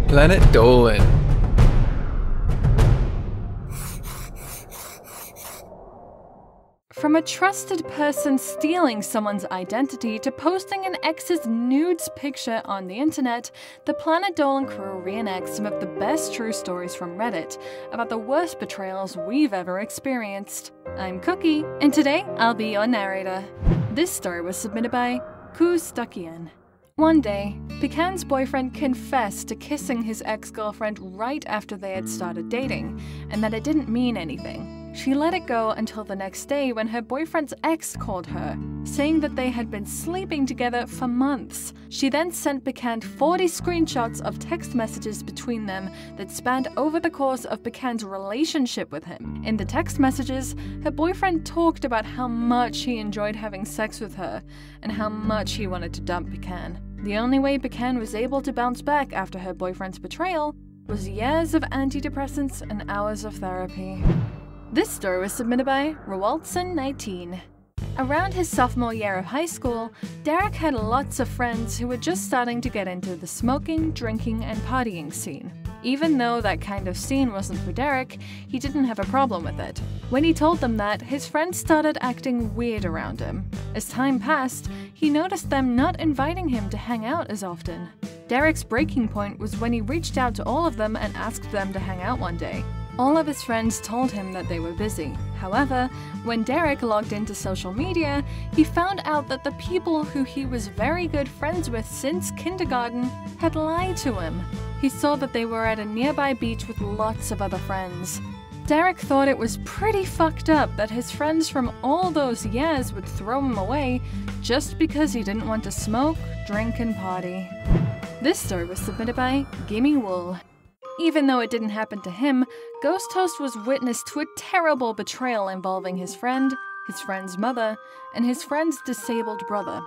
Planet Dolan. From a trusted person stealing someone's identity to posting an ex's nudes picture on the internet, the Planet Dolan crew reenacts some of the best true stories from Reddit about the worst betrayals we've ever experienced. I'm Cookie, and today I'll be your narrator. This story was submitted by Coostuckian. One day, Pecan's boyfriend confessed to kissing his ex-girlfriend right after they had started dating, and that it didn't mean anything. She let it go until the next day when her boyfriend's ex called her, saying that they had been sleeping together for months. She then sent Pecan 40 screenshots of text messages between them that spanned over the course of Pecan's relationship with him. In the text messages, her boyfriend talked about how much he enjoyed having sex with her and how much he wanted to dump Pecan. The only way Pecan was able to bounce back after her boyfriend's betrayal was years of antidepressants and hours of therapy. This story was submitted by Rewaltson19. Around his sophomore year of high school, Derek had lots of friends who were just starting to get into the smoking, drinking, and partying scene. Even though that kind of scene wasn't for Derek, he didn't have a problem with it. When he told them that, his friends started acting weird around him. As time passed, he noticed them not inviting him to hang out as often. Derek's breaking point was when he reached out to all of them and asked them to hang out one day. All of his friends told him that they were busy. However, when Derek logged into social media, he found out that the people who he was very good friends with since kindergarten had lied to him. He saw that they were at a nearby beach with lots of other friends. Derek thought it was pretty fucked up that his friends from all those years would throw him away just because he didn't want to smoke, drink, and party. This story was submitted by gimmewool. Even though it didn't happen to him, Ghost Toast was witness to a terrible betrayal involving his friend, his friend's mother, and his friend's disabled brother.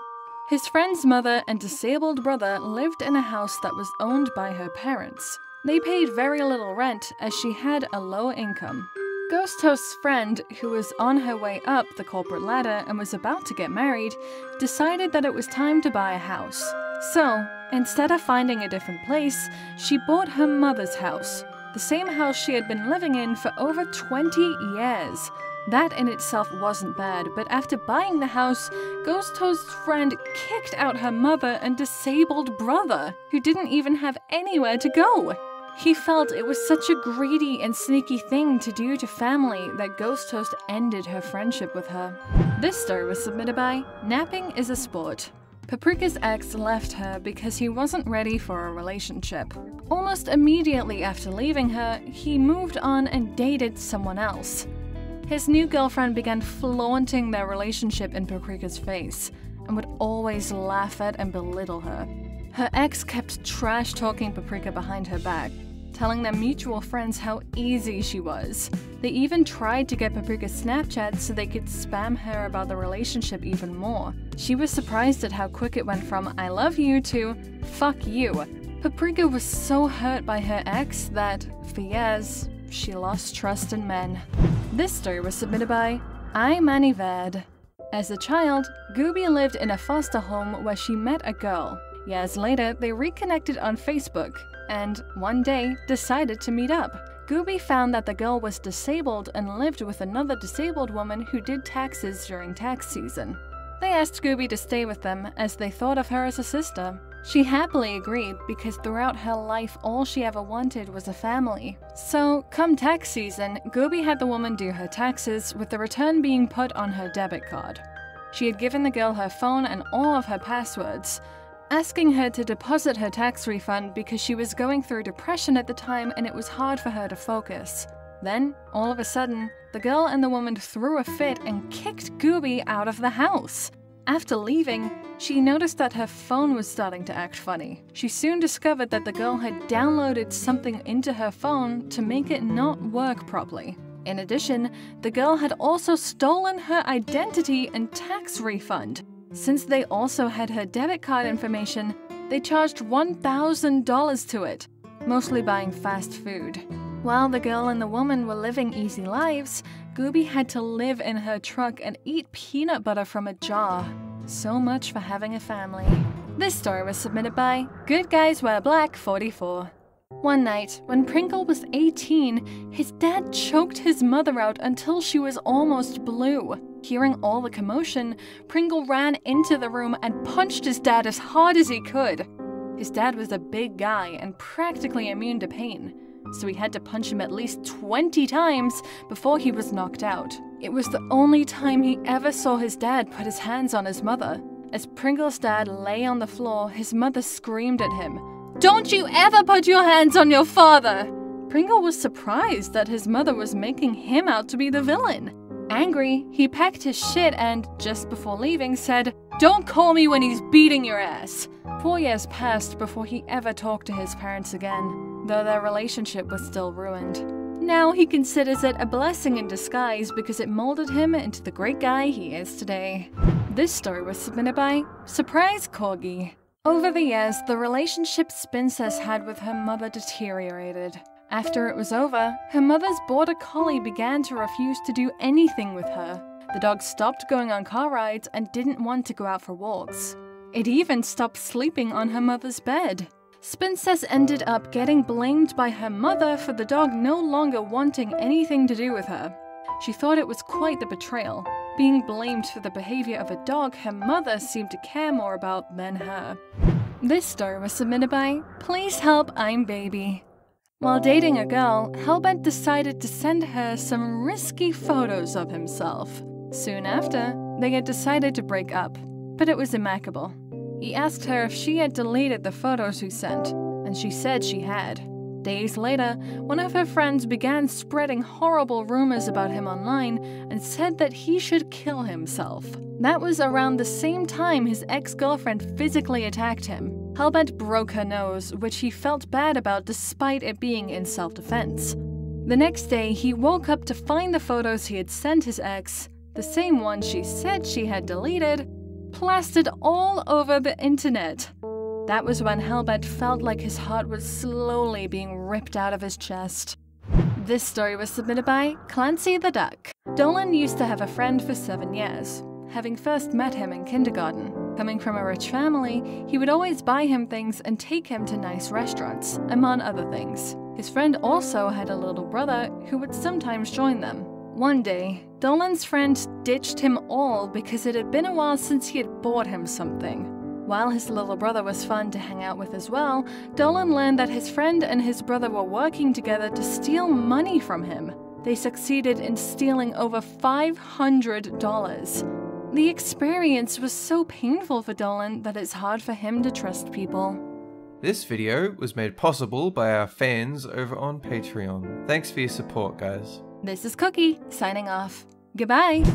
His friend's mother and disabled brother lived in a house that was owned by her parents. They paid very little rent as she had a low income. Ghost Toast's friend, who was on her way up the corporate ladder and was about to get married, decided that it was time to buy a house. So, instead of finding a different place, she bought her mother's house, the same house she had been living in for over 20 years. That in itself wasn't bad, but after buying the house, Ghost Toast's friend kicked out her mother and disabled brother, who didn't even have anywhere to go. He felt it was such a greedy and sneaky thing to do to family that Ghost Toast ended her friendship with her. This story was submitted by Napping is a Sport. Paprika's ex left her because he wasn't ready for a relationship. Almost immediately after leaving her, he moved on and dated someone else. His new girlfriend began flaunting their relationship in Paprika's face and would always laugh at and belittle her. Her ex kept trash-talking Paprika behind her back, telling their mutual friends how easy she was. They even tried to get Paprika's Snapchat so they could spam her about the relationship even more. She was surprised at how quick it went from "I love you" to "fuck you." Paprika was so hurt by her ex that, for years, she lost trust in men. This story was submitted by eyemanivad. As a child, Gooby lived in a foster home where she met a girl. Years later, they reconnected on Facebook and, one day, decided to meet up. Gooby found that the girl was disabled and lived with another disabled woman who did taxes during tax season. They asked Gooby to stay with them as they thought of her as a sister. She happily agreed because throughout her life all she ever wanted was a family. So, come tax season, Gooby had the woman do her taxes with the return being put on her debit card. She had given the girl her phone and all of her passwords, asking her to deposit her tax refund because she was going through depression at the time and it was hard for her to focus. Then, all of a sudden, the girl and the woman threw a fit and kicked Gooby out of the house. After leaving, she noticed that her phone was starting to act funny. She soon discovered that the girl had downloaded something into her phone to make it not work properly. In addition, the girl had also stolen her identity and tax refund. Since they also had her debit card information, they charged $1,000 to it, mostly buying fast food. While the girl and the woman were living easy lives, Gooby had to live in her truck and eat peanut butter from a jar. So much for having a family. This story was submitted by Good Guys Wear Black 44. One night, when Pringle was 18, his dad choked his mother out until she was almost blue. Hearing all the commotion, Pringle ran into the room and punched his dad as hard as he could. His dad was a big guy and practically immune to pain, so he had to punch him at least 20 times before he was knocked out. It was the only time he ever saw his dad put his hands on his mother. As Pringle's dad lay on the floor, his mother screamed at him, "Don't you ever put your hands on your father!" Pringle was surprised that his mother was making him out to be the villain. Angry, he packed his shit and, just before leaving, said, "Don't call me when he's beating your ass." 4 years passed before he ever talked to his parents again, though their relationship was still ruined. Now he considers it a blessing in disguise because it molded him into the great guy he is today. This story was submitted by Surprise Corgi. Over the years, the relationship Spincess had with her mother deteriorated. After it was over, her mother's border collie began to refuse to do anything with her. The dog stopped going on car rides and didn't want to go out for walks. It even stopped sleeping on her mother's bed. Spincess ended up getting blamed by her mother for the dog no longer wanting anything to do with her. She thought it was quite the betrayal. Being blamed for the behavior of a dog her mother seemed to care more about than her. This story was submitted by PleasehelpImbabey. While dating a girl, Hellbent decided to send her some risky photos of himself. Soon after, they had decided to break up, but it was amicable. He asked her if she had deleted the photos he sent, and she said she had. Days later, one of her friends began spreading horrible rumors about him online and said that he should kill himself. That was around the same time his ex-girlfriend physically attacked him. Hellbent broke her nose, which he felt bad about despite it being in self-defense. The next day, he woke up to find the photos he had sent his ex, the same one she said she had deleted, plastered all over the internet. That was when Hellbent felt like his heart was slowly being ripped out of his chest. This story was submitted by ClancyIsDuck. Dolan used to have a friend for 7 years, having first met him in kindergarten. Coming from a rich family, he would always buy him things and take him to nice restaurants, among other things. His friend also had a little brother who would sometimes join them. One day, Dolan's friend ditched him all because it had been a while since he had bought him something. While his little brother was fun to hang out with as well, Dolan learned that his friend and his brother were working together to steal money from him. They succeeded in stealing over $500. The experience was so painful for Dolan that it's hard for him to trust people. This video was made possible by our fans over on Patreon. Thanks for your support, guys. This is Cookie, signing off. Goodbye!